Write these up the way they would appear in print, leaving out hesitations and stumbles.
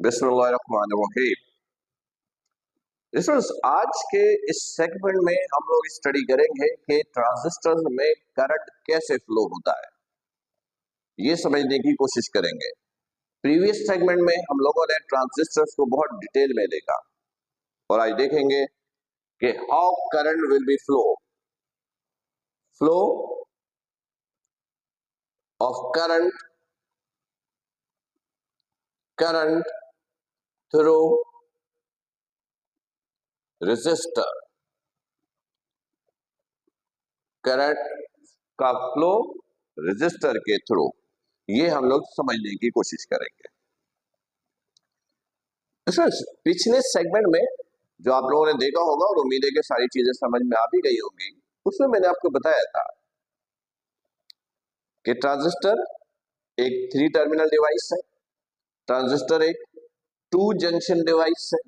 बिस्मिल्लाहिर्रहमानिर्रहीम। आज के इस सेगमेंट में हम लोग स्टडी करेंगे कि ट्रांजिस्टर में करंट कैसे फ्लो होता है, ये समझने की कोशिश करेंगे। प्रीवियस सेगमेंट में हम लोगों ने ट्रांजिस्टर्स को बहुत डिटेल में देखा और आज देखेंगे कि how current will be flow of current through resistor, current का फ्लो रेजिस्टर के थ्रू, ये हम लोग समझने की कोशिश करेंगे। पिछले सेगमेंट में जो आप लोगों ने देखा होगा और उम्मीद है कि सारी चीजें समझ में आ भी गई होंगी, उसमें मैंने आपको बताया था कि ट्रांजिस्टर एक 3 टर्मिनल डिवाइस है। ट्रांजिस्टर एक 2 जंक्शन डिवाइस है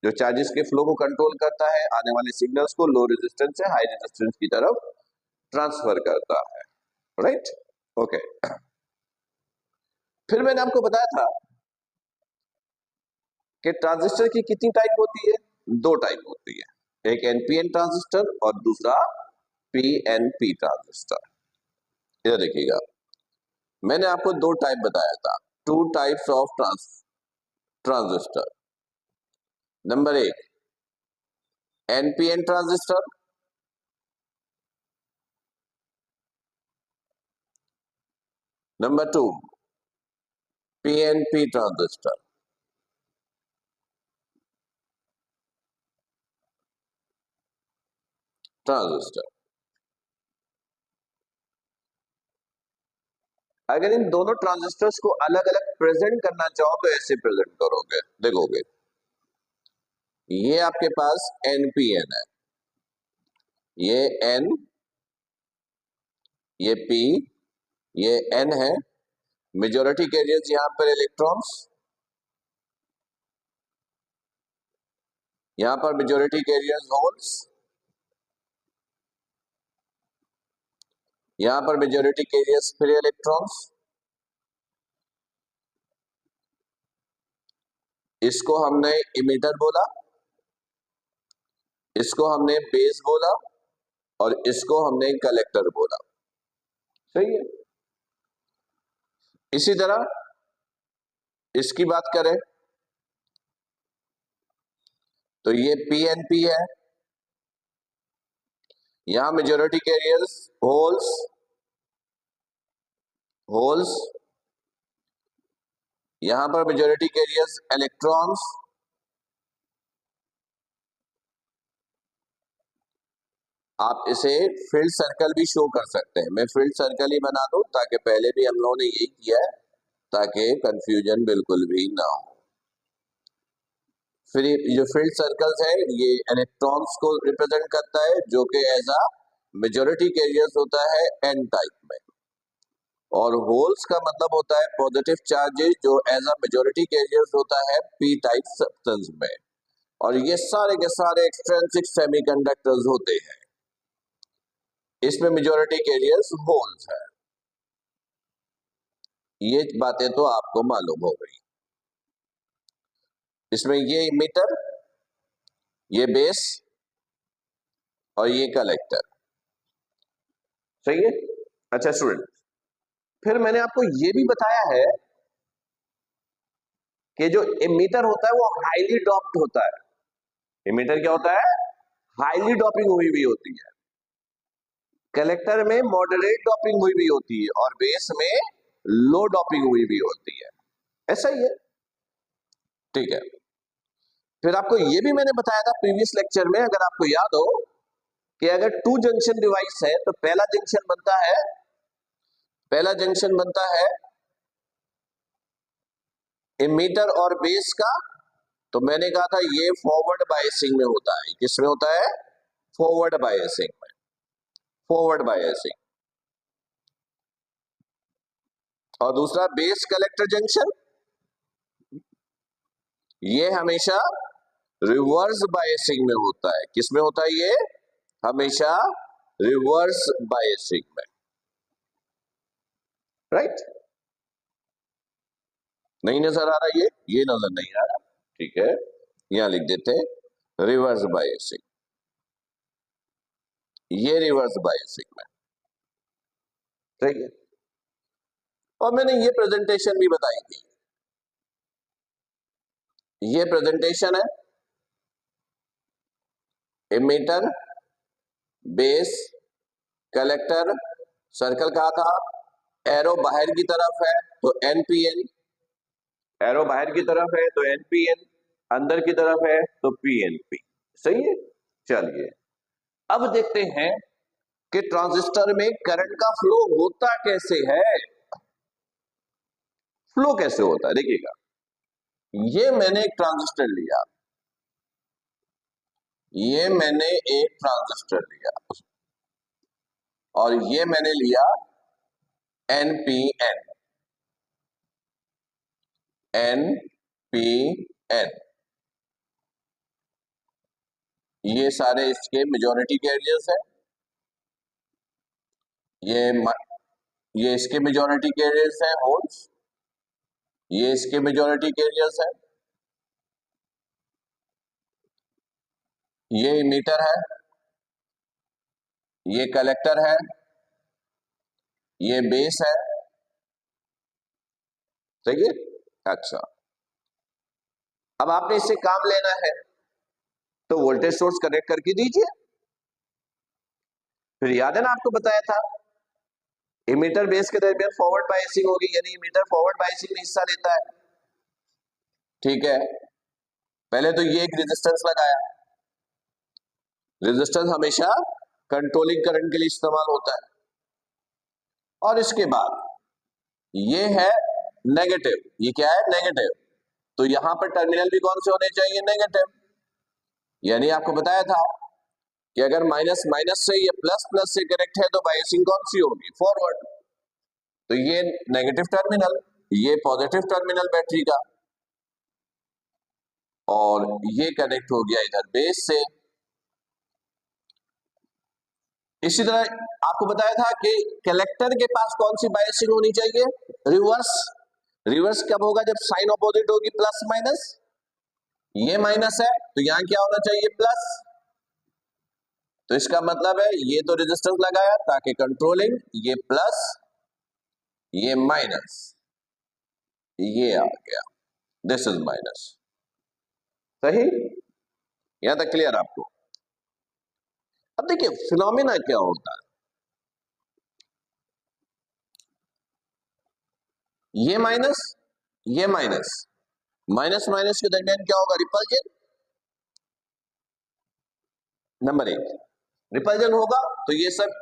जो चार्जेस के फ्लो को कंट्रोल करता है, आने वाले सिग्नल्स को लो रेजिस्टेंस से हाई रेजिस्टेंस की तरफ ट्रांसफर करता है। Right, okay. फिर मैंने आपको बताया था कि ट्रांजिस्टर की कितनी टाइप होती है? 2 टाइप होती है, एक एनपीएन ट्रांजिस्टर और दूसरा पीएनपी ट्रांजिस्टर। इधर देखिएगा, मैंने आपको 2 टाइप बताया था, 2 types of transistor. Number 1 NPN transistor, number 2 PNP transistor. अगर इन दोनों ट्रांजिस्टर्स को अलग अलग प्रेजेंट करना चाहो तो ऐसे प्रेजेंट करोगे, देखोगे ये आपके पास एनपीएन है, ये एन, ये पी, ये एन है। मेजॉरिटी कैरियर्स यहां पर इलेक्ट्रॉन्स, यहां पर मेजॉरिटी कैरियर्स होल्स, यहां पर मेजॉरिटी कैरियर्स फ्री इलेक्ट्रॉन्स। इसको हमने इमीटर बोला, इसको हमने बेस बोला और इसको हमने कलेक्टर बोला। सही है। इसी तरह इसकी बात करें तो ये पीएनपी है, यहां मेजॉरिटी कैरियर्स होल्स, यहां पर मेजॉरिटी कैरियर्स इलेक्ट्रॉन्स। आप इसे फील्ड सर्कल भी शो कर सकते हैं, मैं फील्ड सर्कल ही बना दूं ताकि पहले भी हम लोगों ने यही किया है ताकि कंफ्यूजन बिल्कुल भी ना हो। फिर जो फील्ड सर्कल्स है ये इलेक्ट्रॉन्स को रिप्रेजेंट करता है जो कि एज अ मेजॉरिटी कैरियर्स होता है एन टाइप में, और होल्स का मतलब होता है पॉजिटिव चार्जेस जो एज अ मेजॉरिटी कैरियर्स होता है पी टाइप सब्सटेंस में, और ये सारे के सारे एक्सट्रिंसिक सेमीकंडक्टर्स होते हैं, इसमें मेजॉरिटी कैरियर्स होल्स है। ये बातें तो आपको मालूम हो गई। इसमें ये इमीटर, ये बेस और ये कलेक्टर। सही है। अच्छा स्टूडेंट, फिर मैंने आपको ये भी बताया है कि जो इमीटर होता है वो हाईली डॉप्ड होता है। इमीटर क्या होता है? हाईली डॉपिंग हुई भी होती है। कलेक्टर में मॉडरेट डॉपिंग हुई भी होती है और बेस में लो डॉपिंग हुई भी होती है। ऐसा ही है, ठीक है। फिर आपको ये भी मैंने बताया था प्रीवियस लेक्चर में, अगर आपको याद हो, कि अगर 2 जंक्शन डिवाइस है तो पहला जंक्शन बनता है इमीटर और बेस का। तो मैंने कहा था ये फॉरवर्ड बायसिंग में होता है। किसमें होता है? फॉरवर्ड बायसिंग में। और दूसरा बेस कलेक्टर जंक्शन, ये हमेशा रिवर्स बायसिंग में होता है। किसमें होता है? ये हमेशा रिवर्स बायसिंग में। राइट, नहीं नजर आ रहा, ये नजर नहीं आ रहा, ठीक है, यहां लिख देते हैं रिवर्स बायसिंग, ये रिवर्स बायसिंग में, ठीक है। और मैंने ये प्रेजेंटेशन भी बताई थी, ये प्रेजेंटेशन है एमीटर, बेस, कलेक्टर, सर्कल कहा था, एरो बाहर की तरफ है तो एनपीएन, एरो बाहर की तरफ है तो एनपीएन, अंदर की तरफ है तो पीएनपी, सही है। चलिए अब देखते हैं कि ट्रांजिस्टर में करंट का फ्लो होता कैसे है, फ्लो कैसे होता है। देखिएगा, ये मैंने एक ट्रांजिस्टर लिया, ये मैंने एक ट्रांजिस्टर लिया और ये मैंने लिया एनपीएन, एनपीएन, ये सारे इसके मेजॉरिटी कैरियर्स है, ये इसके मेजॉरिटी कैरियर्स है होल्स, ये इसके मेजॉरिटी कैरियर्स है, ये इमीटर है, ये कलेक्टर है, ये बेस है, सही है। अच्छा, अब आपने इससे काम लेना है तो वोल्टेज सोर्स कनेक्ट करके दीजिए। फिर याद है ना, आपको बताया था इमीटर बेस के दरमियान फॉरवर्ड बायसिंग होगी, यानी इमीटर फॉरवर्ड बायसिंग में हिस्सा लेता है, ठीक है। पहले तो ये एक रेजिस्टेंस लगाया, रेजिस्टेंस हमेशा कंट्रोलिंग करंट के लिए इस्तेमाल होता है, और इसके बाद ये है नेगेटिव, ये क्या है नेगेटिव, तो यहां पर टर्मिनल भी कौन से होने चाहिए नेगेटिव, यानी आपको बताया था कि अगर माइनस माइनस से या प्लस प्लस से कनेक्ट है तो बायसिंग कौन सी होगी फॉरवर्ड, तो ये नेगेटिव टर्मिनल, ये पॉजिटिव टर्मिनल बैटरी का, और ये कनेक्ट हो गया इधर बेस से। इसी तरह आपको बताया था कि कलेक्टर के पास कौन सी बायसिंग होनी चाहिए रिवर्स, रिवर्स कब होगा जब साइन ऑपोजिट होगी प्लस माइनस, ये माइनस है तो यहां क्या होना चाहिए प्लस, तो इसका मतलब है ये तो रेजिस्टेंस लगाया ताकि कंट्रोलिंग, ये प्लस ये माइनस, ये आ गया, दिस इज माइनस, सही, यहां तक क्लियर आपको। अब देखिए फिनोमिना क्या होता है, ये माइनस ये माइनस, माइनस माइनस के दरमियान क्या होगा रिपल्जन, नंबर एक रिपल्जन होगा, तो ये सब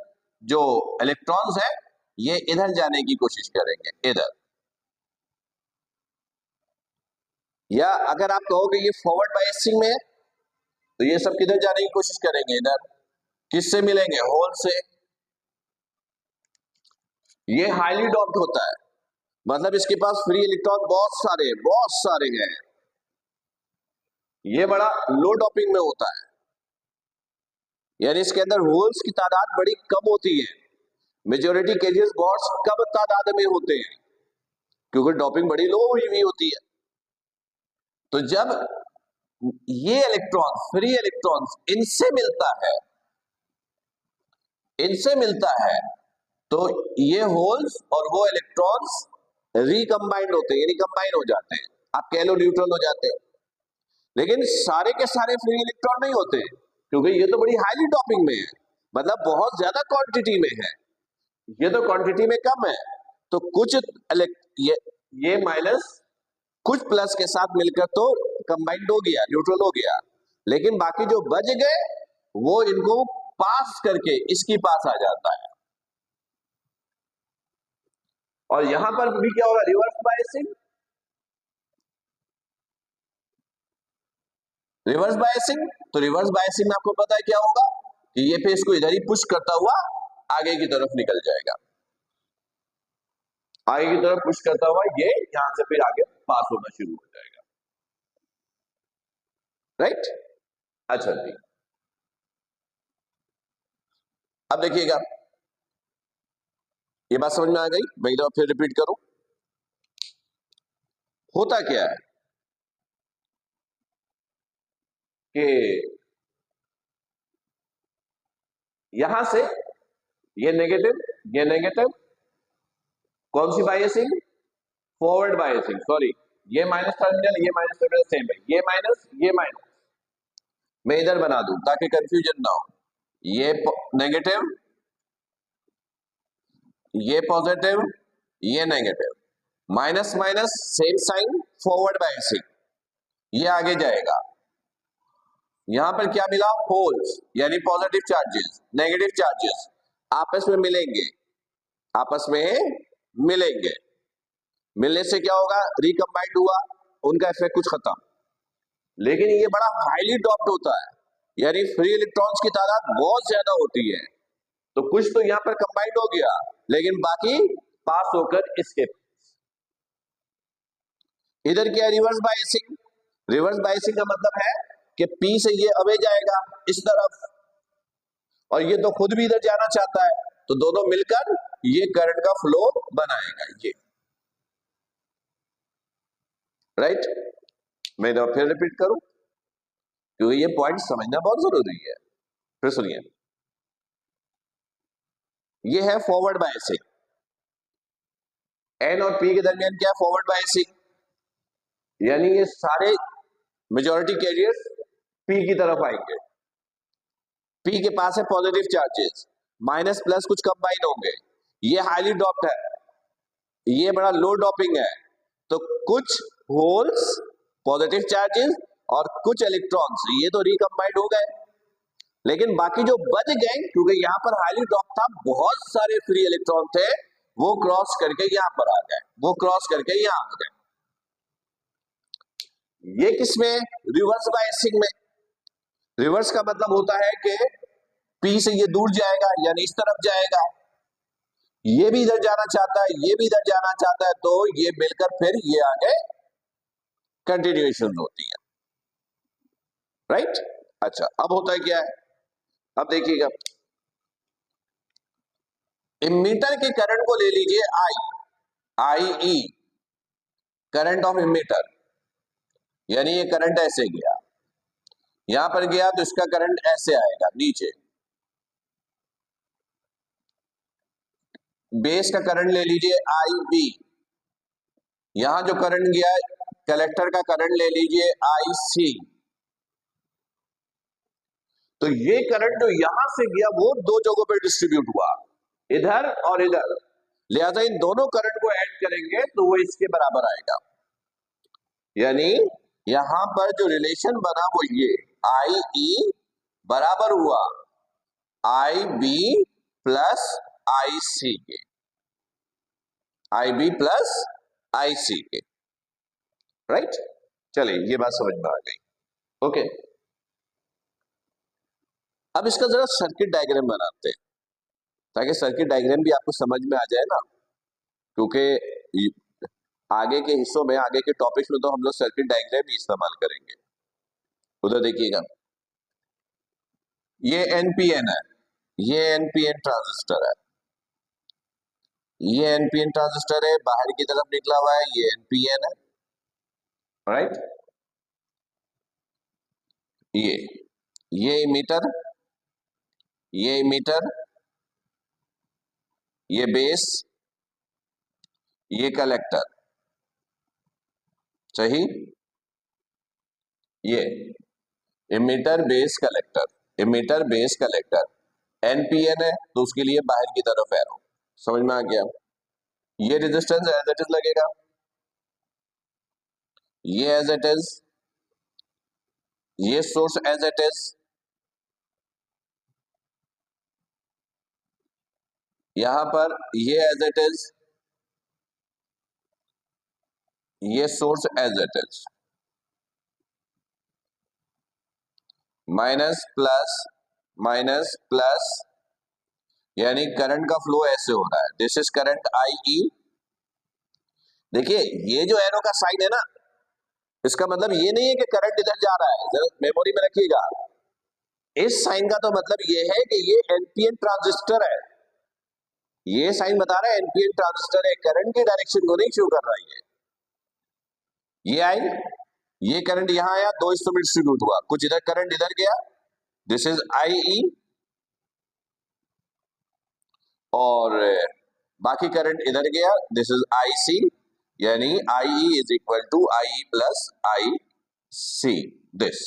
जो इलेक्ट्रॉन्स है ये इधर जाने की कोशिश करेंगे इधर, या अगर आप कहोगे ये फॉरवर्ड बायसिंग में है तो ये सब किधर जाने की कोशिश करेंगे इधर, किससे मिलेंगे होल से, ये हाईली डॉप्ड होता है, मतलब इसके पास फ्री इलेक्ट्रॉन बहुत सारे हैं, ये बड़ा लो डॉपिंग में होता है, यानी इसके अंदर होल्स की तादाद बड़ी कम होती है, मेजॉरिटी केजेस बहुत कम तादाद में होते हैं क्योंकि डॉपिंग बड़ी लो हुई हुई होती है। तो जब ये इलेक्ट्रॉन फ्री इलेक्ट्रॉन्स इनसे मिलता है तो ये होल्स और वो इलेक्ट्रॉन्स रिकंबाइंड होते हैं, यानी कंबाइन हो जाते हैं, आप कह लो न्यूट्रल हो जाते हैं, लेकिन सारे के सारे फ्री इलेक्ट्रॉन नहीं होते क्योंकि ये तो बड़ी हाईली डॉपिंग में है, मतलब बहुत ज्यादा क्वांटिटी में है, ये तो क्वांटिटी में कम है, तो कुछ ये माइनस कुछ प्लस के साथ मिलकर तो कंबाइंड हो गया, न्यूट्रल हो गया, लेकिन बाकी जो बच गए वो इनको पास करके इसकी पास आ जाता है, और यहां पर भी क्या होगा रिवर्स बायसिंग, रिवर्स बायसिंग, तो रिवर्स बायसिंग में आपको पता है क्या होगा कि ये फिर इसको इधर ही पुश करता हुआ आगे की तरफ निकल जाएगा, आगे की तरफ पुश करता हुआ ये यहां से फिर आगे पास होना शुरू हो जाएगा, राइट। अच्छा जी, अब देखिएगा ये बात समझ में आ गई, मैं एक दफा फिर रिपीट करूं, होता क्या है कि यहां से ये नेगेटिव, कौन सी बायसिंग, फॉरवर्ड बायसिंग, सॉरी, ये माइनस टर्मिनल सेम है, ये माइनस मैं इधर बना दूं ताकि कंफ्यूजन ना हो। ये नेगेटिव, ये पॉजिटिव, ये negative, minus minus same sign, forward biasing, ये आगे जाएगा। यहां पर क्या मिला, होल्स, यानी पॉजिटिव चार्जेस नेगेटिव चार्जेस आपस में मिलेंगे, आपस में मिलेंगे, मिलने से क्या होगा, रिकम्बाइंड हुआ, उनका इफेक्ट कुछ खत्म। लेकिन ये बड़ा हाईली डॉप्ड होता है, यानी फ्री इलेक्ट्रॉन्स की तादाद बहुत ज्यादा होती है, तो कुछ तो यहां पर कंबाइंड हो गया, लेकिन बाकी पास होकर इसके, इधर क्या है, रिवर्स बायसिंग। रिवर्स बायसिंग का मतलब है कि पी से ये अवे जाएगा इस तरफ, और ये तो खुद भी इधर जाना चाहता है, तो दोनों मिलकर ये करंट का फ्लो बनाएगा, ये राइट। मैं फिर रिपीट करूं क्योंकि ये पॉइंट समझना बहुत जरूरी है। फिर सुनिए, ये है फॉरवर्ड बायसिंग, एन और पी के दरमियान क्या, फॉरवर्ड बायसिंग, यानी ये सारे मेजॉरिटी कैरियर्स पी की तरफ आएंगे, पी के पास है पॉजिटिव चार्जेस, माइनस प्लस कुछ कंबाइन होंगे, ये हाईली डॉप्ड है, ये बड़ा लो डॉपिंग है, तो कुछ होल्स पॉजिटिव चार्जेस और कुछ इलेक्ट्रॉन्स ये तो रिकम्बाइंड हो गए, लेकिन बाकी जो बच गए, क्योंकि यहां पर हाईली डॉप था, बहुत सारे फ्री इलेक्ट्रॉन थे, वो क्रॉस करके यहां पर आ गए, वो क्रॉस करके यहां आ गए। ये किसमें, रिवर्स बायसिंग में। रिवर्स का मतलब होता है कि पी से ये दूर जाएगा, यानी इस तरफ जाएगा, ये भी इधर जाना चाहता है, ये भी इधर जाना चाहता है, तो ये मिलकर फिर ये आगे कंटिन्यूएशन होती है, राइट। अच्छा, अब होता है क्या है, अब देखिएगा, इमीटर के करंट को ले लीजिए आई ई, करंट ऑफ इमीटर, यानी ये करंट ऐसे गया, यहां पर गया तो इसका करंट ऐसे आएगा नीचे, बेस का करंट ले लीजिए आई बी, यहां जो करंट गया कलेक्टर का करंट ले लीजिए आई सी, तो ये करंट जो यहां से गया वो दो जगहों पर डिस्ट्रीब्यूट हुआ, इधर और इधर, लिहाजा इन दोनों करंट को ऐड करेंगे तो वो इसके बराबर आएगा, यानी यहां पर जो रिलेशन बना वो ये आई ई बराबर हुआ आई बी प्लस आई सी के, आई बी प्लस आई सी के, राइट। चलिए ये बात समझ में आ गई, ओके। अब इसका जरा सर्किट डायग्राम बनाते हैं ताकि सर्किट डायग्राम भी आपको समझ में आ जाए ना, क्योंकि आगे के हिस्सों में, आगे के टॉपिक्स में तो हम लोग सर्किट डायग्राम ही इस्तेमाल करेंगे। उधर देखिएगा, ये एनपीएन है, ये एनपीएन ट्रांजिस्टर है, ये एनपीएन ट्रांजिस्टर है, बाहर की तरफ निकला हुआ है, ये एनपीएन है, राइट। ये इमीटर, ये इमीटर, ये बेस, ये कलेक्टर, सही, ये emitter base collector, emitter base collector, NPN है तो उसके लिए बाहर की तरफ एरो, समझ में आ गया। ये रेजिस्टेंस एज इट इज लगेगा, ये एज इट इज, ये सोर्स एज इट इज, यहां पर ये एज इट इज, ये source as it is, minus plus, यानी करंट का फ्लो ऐसे हो रहा है, this is current I E. देखिए ये जो एरो का साइन है ना, इसका मतलब ये नहीं है कि करंट इधर जा रहा है, जरा मेमोरी में रखिएगा, इस साइन का तो मतलब ये है कि ये एनपीएन ट्रांजिस्टर है, ये साइन बता रहा है एनपीएन ट्रांजिस्टर है, करंट की डायरेक्शन को नहीं शो कर रहा है, ये आई, ये करंट यहां आया, दो हिस्सों में डिस्ट्रीब्यूट हुआ, कुछ इधर करंट इधर गया, दिस इज आई ई, और बाकी करंट इधर गया, दिस इज आई सी, यानी I E is equal to I E plus I C, this,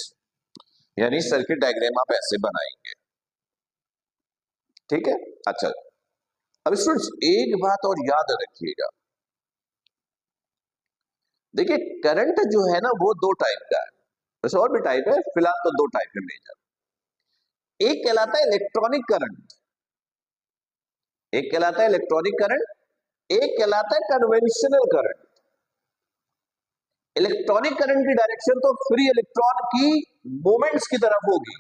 यानी सर्किट डायग्राम आप ऐसे बनाएंगे। ठीक है, अच्छा। अब स्टूडेंट्स एक बात और याद रखिएगा, देखिए करंट जो है ना वो दो टाइप का है, वैसे और भी टाइप है, फिलहाल तो दो टाइप है मेजर। एक कहलाता है इलेक्ट्रॉनिक करंट, एक कहलाता है इलेक्ट्रॉनिक करंट, एक कहलाता है कन्वेंशनल करंट। इलेक्ट्रॉनिक करंट की डायरेक्शन तो फ्री इलेक्ट्रॉन की मूवमेंट्स की तरफ होगी,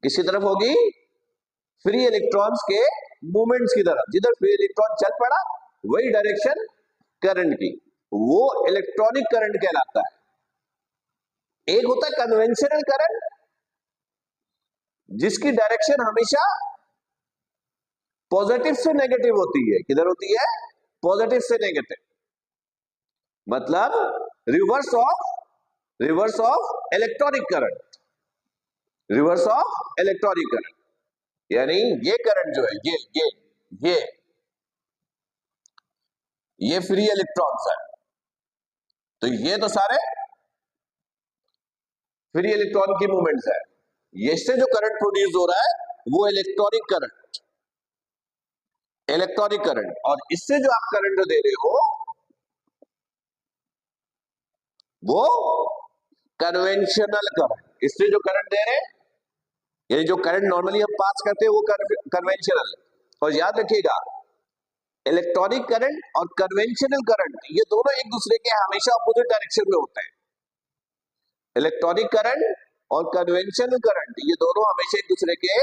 किसकी तरफ होगी? फ्री इलेक्ट्रॉन्स के मूवमेंट्स की तरफ, जिधर फ्री इलेक्ट्रॉन चल पड़ा वही डायरेक्शन करंट की, वो इलेक्ट्रॉनिक करंट कहलाता है। एक होता है कन्वेंशनल करंट, जिसकी डायरेक्शन हमेशा पॉजिटिव से नेगेटिव होती है। किधर होती है? पॉजिटिव से नेगेटिव, मतलब reverse of electronic current, reverse of electronic current, यानी ये करंट जो है ये ये फ्री इलेक्ट्रॉन्स है, तो ये तो सारे फ्री इलेक्ट्रॉन की मूवमेंट्स है, इससे जो करंट प्रोड्यूस हो रहा है वो इलेक्ट्रॉनिक करंट, इलेक्ट्रॉनिक करंट, और इससे जो आप करंट दे रहे हो वो कन्वेंशनल करंट, इससे जो करंट दे रहे हैं, यानी जो करंट नॉर्मली हम पास करते हैं वो कन्वेंशनल। और याद रखिएगा इलेक्ट्रॉनिक करंट और कन्वेंशनल करंट ये दोनों एक दूसरे के हमेशा अपोजिट डायरेक्शन में होते हैं। इलेक्ट्रॉनिक करंट और कन्वेंशनल करंट ये दोनों हमेशा एक दूसरे के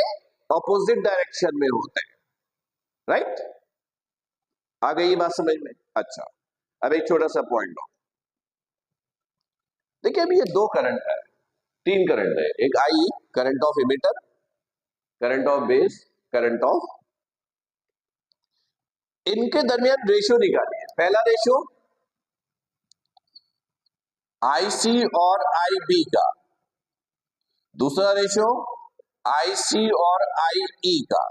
अपोजिट डायरेक्शन में होते हैं, राइट? आ गई ये बात समझ में? अच्छा, अब एक छोटा सा पॉइंट लो, देखिए अभी ये दो करंट है, तीन करंट है, एक I current of emitter, current of base, current of, इनके दरमियान रेशियो निकालिए। पहला रेशियो आईसी और आईबी का, दूसरा रेशियो आईसी और आईई का।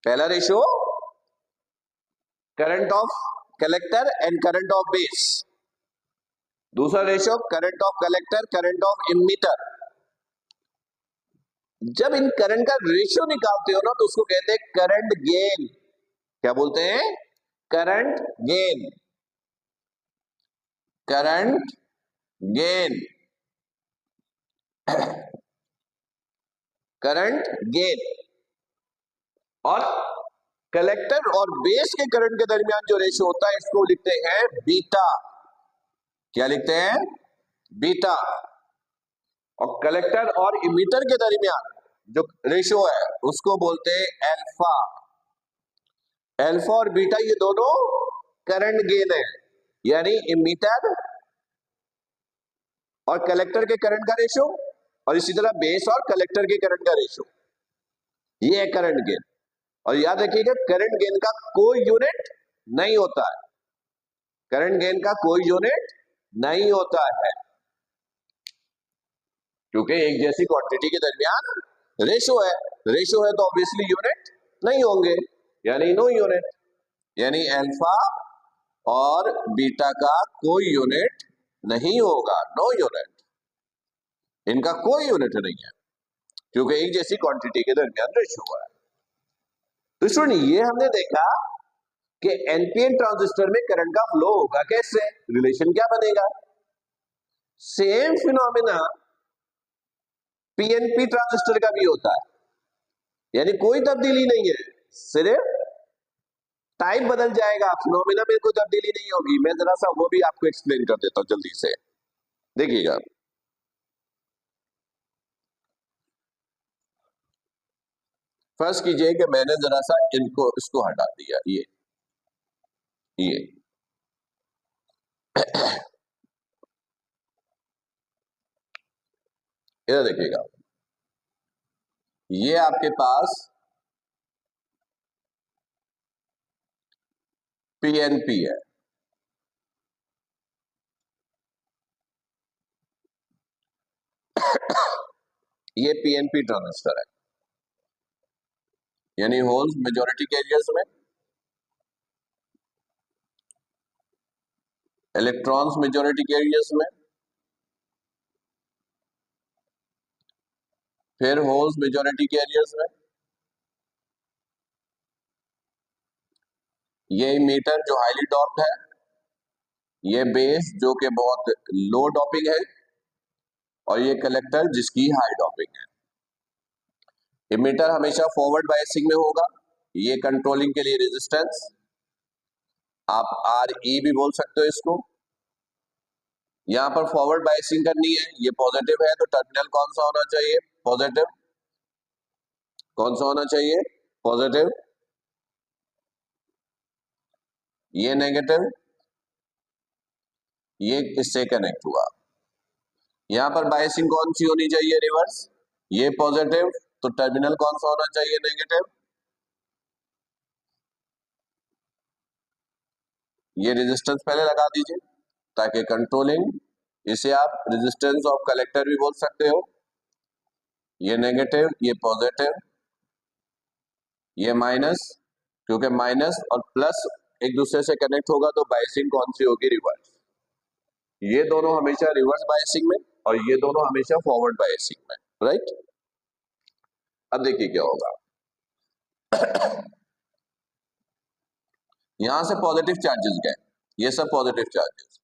पहला ratio current of collector and current of base, दूसरा ratio current of collector current of emitter. जब इन करंट का रेशियो निकालते हो ना तो उसको कहते हैं करंट गेन। क्या बोलते हैं? Current gain, current gain, current gain. और कलेक्टर और बेस के करंट के दरमियान जो रेशियो होता है इसको लिखते हैं बीटा। क्या लिखते हैं? बीटा। और कलेक्टर और इमीटर के दरमियान जो रेशियो है उसको बोलते हैं अल्फा। अल्फा और बीटा ये दोनों करंट गेन है, यानी इमीटर और कलेक्टर के करंट का रेशियो, और इसी तरह बेस और कलेक्टर के करंट का रेशियो, ये है करंट गेन। और याद रखिएगा करंट गेन का कोई यूनिट नहीं होता है, करंट गेन का कोई यूनिट नहीं होता है, क्योंकि एक जैसी क्वांटिटी के दरमियान रेशियो है, रेशियो है तो ऑब्वियसली यूनिट नहीं होंगे, यानी नो यूनिट, यानी अल्फा और बीटा का कोई यूनिट नहीं होगा, नो यूनिट, इनका कोई यूनिट नहीं है, क्योंकि एक जैसी क्वांटिटी के दरमियान रेशियो है। तो स्टूडेंट ये हमने देखा कि एनपीएन ट्रांजिस्टर में करंट का फ्लो होगा कैसे, रिलेशन क्या बनेगा। सेम फिनोमिना पीएनपी ट्रांजिस्टर का भी होता है, यानी कोई तब्दीली नहीं है, सिर्फ टाइप बदल जाएगा, फिनोमिना में कोई तब्दीली नहीं होगी। मैं जरा सा वो भी आपको एक्सप्लेन कर देता हूं जल्दी से, देखिएगा। फर्स्ट कीजिए कि मैंने जरा सा इनको इसको हटा दिया, ये इधर देखिएगा, ये आपके पास पीएनपी है। ये पीएनपी ट्रांजिस्टर है, यानी होल्स मेजॉरिटी कैरियर्स में, इलेक्ट्रॉन्स मेजॉरिटी कैरियर्स में, फिर होल्स मेजॉरिटी कैरियर्स में। ये इमीटर जो हाईली डॉप्ड है, ये बेस जो कि बहुत लो डॉपिंग है, और ये कलेक्टर जिसकी हाई डॉपिंग है। इमीटर हमेशा फॉरवर्ड बायसिंग में होगा, ये कंट्रोलिंग के लिए रेजिस्टेंस, आप आर ई भी बोल सकते हो इसको। यहां पर फॉरवर्ड बायसिंग करनी है, ये पॉजिटिव है तो टर्मिनल कौन सा होना चाहिए? पॉजिटिव। कौन सा होना चाहिए? पॉजिटिव। ये नेगेटिव, ये इससे कनेक्ट हुआ। यहां पर बायसिंग कौन सी होनी चाहिए? रिवर्स। ये पॉजिटिव तो टर्मिनल कौन सा होना चाहिए? नेगेटिव। ये रेजिस्टेंस पहले लगा दीजिए ताकि कंट्रोलिंग, इसे आप रेजिस्टेंस ऑफ कलेक्टर भी बोल सकते हो। ये नेगेटिव, ये पॉजिटिव, ये माइनस, क्योंकि माइनस और प्लस एक दूसरे से कनेक्ट होगा तो बायसिंग कौन सी होगी? रिवर्स। ये दोनों हमेशा रिवर्स बायसिंग में और ये दोनों हमेशा फॉरवर्ड बायसिंग में, राइट। अब देखिए क्या होगा। यहां से पॉजिटिव चार्जेस गए, ये सब पॉजिटिव चार्जेस,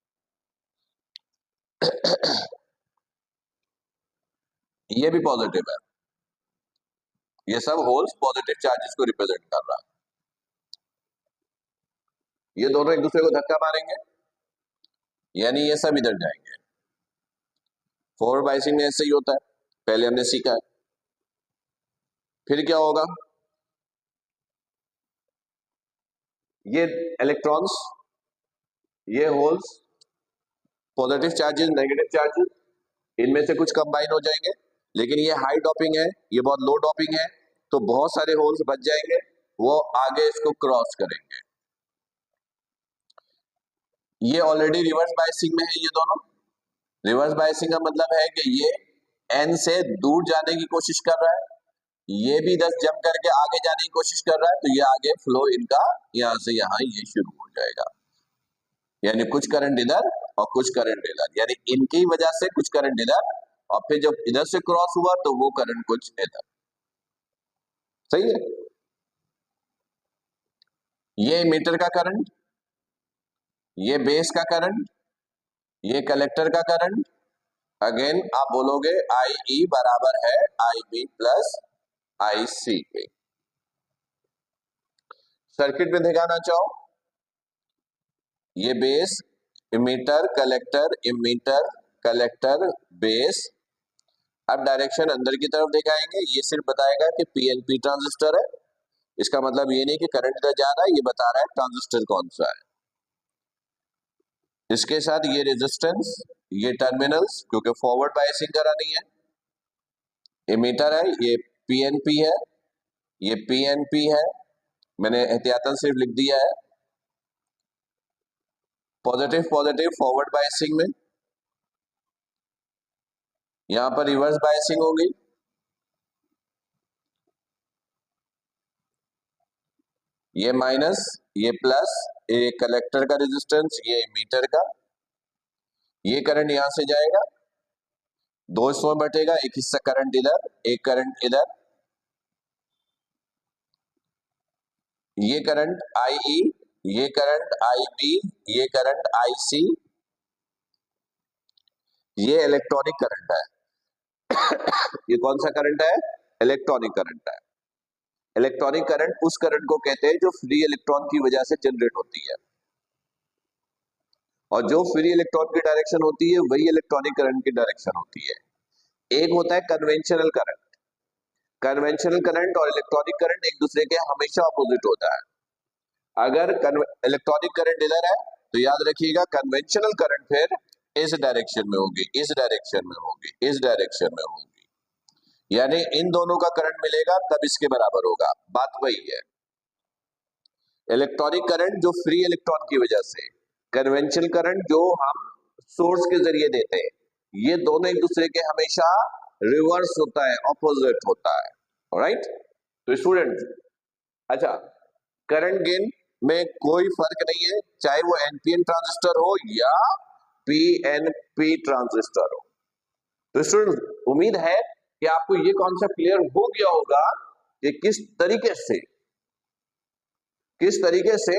ये भी पॉजिटिव है, ये सब होल्स पॉजिटिव चार्जेस को रिप्रेजेंट कर रहा है। ये दोनों एक दूसरे को धक्का मारेंगे, यानी ये सब इधर जाएंगे। फॉरवर्ड बायसिंग में ऐसे ही होता है, पहले हमने सीखा है। फिर क्या होगा? ये इलेक्ट्रॉन्स, ये holes, positive charges, negative charges, इनमें से कुछ कंबाइन हो जाएंगे, लेकिन ये हाई डॉपिंग है, ये बहुत लो डॉपिंग है, तो बहुत सारे होल्स बच जाएंगे, वो आगे इसको क्रॉस करेंगे। ये ऑलरेडी रिवर्स बायसिंग में है, ये दोनों। रिवर्स बायसिंग का मतलब है कि ये एन से दूर जाने की कोशिश कर रहा है, ये भी 10 जंप करके आगे जाने की कोशिश कर रहा है, तो ये आगे फ्लो इनका यहां से यहां ये शुरू हो जाएगा, यानी कुछ करंट इधर और कुछ करंट इधर, यानी इनकी वजह से कुछ करंट इधर, और फिर जब इधर से क्रॉस हुआ तो वो करंट कुछ इधर। सही है। ये मीटर का करंट, ये बेस का करंट, ये कलेक्टर का करंट। अगेन आप बोलोगे आई ई बराबर है आई बी प्लस आई सी के। सर्किट में दिखाना चाहो, ये base, emitter, collector, emitter, collector, base. अब डायरेक्शन अंदर की तरफ दिखाएंगे, ये सिर्फ बताएगा कि पीएनपी ट्रांजिस्टर है, इसका मतलब ये नहीं कि करंट इधर जा रहा है, ये बता रहा है ट्रांजिस्टर कौन सा है। इसके साथ ये रेजिस्टेंस, ये टर्मिनल्स, क्योंकि फॉरवर्ड बायसिंग करानी है। इमीटर है, ये पीएनपी है, ये पीएनपी है, मैंने एहतियातन सिर्फ लिख दिया है। पॉजिटिव पॉजिटिव फॉरवर्ड बायसिंग में, यहां पर रिवर्स बायसिंग होगी। ये माइनस, ये प्लस, ये कलेक्टर का रेजिस्टेंस, ये मीटर का। ये करंट यहां से जाएगा, दो हिस्सों में बटेगा, एक हिस्सा करंट इधर, एक करंट इधर। ये करंट आई ई, ये करंट आई बी, ये करंट आई सी, ये इलेक्ट्रॉनिक करंट है। ये कौन सा करंट है? इलेक्ट्रॉनिक करंट है। इलेक्ट्रॉनिक करंट उस करंट को कहते हैं जो फ्री इलेक्ट्रॉन की वजह से जनरेट होती है, और जो फ्री इलेक्ट्रॉन की डायरेक्शन होती है वही इलेक्ट्रॉनिक करंट की डायरेक्शन होती है। एक होता है कन्वेंशनल करंट। कन्वेंशनल करंट और इलेक्ट्रॉनिक करंट एक दूसरे के हमेशा अपोजिट होता है। अगर इलेक्ट्रॉनिक करंट इधर है तो याद रखिएगा कन्वेंशनल करंट फिर इस डायरेक्शन में होगी, इस डायरेक्शन में होगी, इस डायरेक्शन में होगी, यानी इन दोनों का करंट मिलेगा तब इसके बराबर होगा। बात वही है। इलेक्ट्रॉनिक करंट जो फ्री इलेक्ट्रॉन की वजह से, कन्वेंशनल करंट जो हम सोर्स के जरिए देते हैं, ये दोनों एक दूसरे के हमेशा रिवर्स होता है, ऑपोजिट होता है। ऑलराइट, तो स्टूडेंट, अच्छा, करंट गेन में कोई फर्क नहीं है, चाहे वो एनपीएन ट्रांजिस्टर हो या पीएनपी ट्रांजिस्टर हो। तो स्टूडेंट, उम्मीद है कि आपको ये कॉन्सेप्ट क्लियर हो गया होगा कि किस तरीके से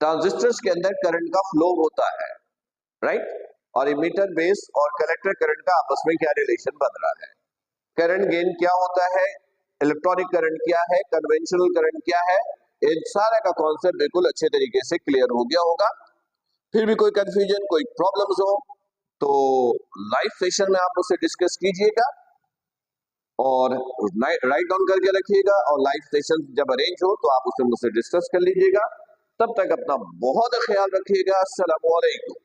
ट्रांजिस्टर्स के अंदर करंट का फ्लो होता है, राइट, और इमीटर बेस और कलेक्टर करंट का आपस में क्या रिलेशन बन रहा है, करंट गेन क्या होता है, इलेक्ट्रॉनिक करंट क्या है, कन्वेंशनल करंट क्या है, इन सारा का कॉन्सेप्ट बिल्कुल अच्छे तरीके से क्लियर हो गया होगा। फिर भी कोई कंफ्यूजन, कोई प्रॉब्लम्स हो तो लाइव सेशन में आप उसे डिस्कस कीजिएगा और राइट डाउन करके रखिएगा, और लाइव सेशन जब अरेंज हो तो आप उसे मुझसे डिस्कस कर लीजिएगा। तब तक अपना बहुत ख्याल रखिएगा। अस्सलामु अलैकुम।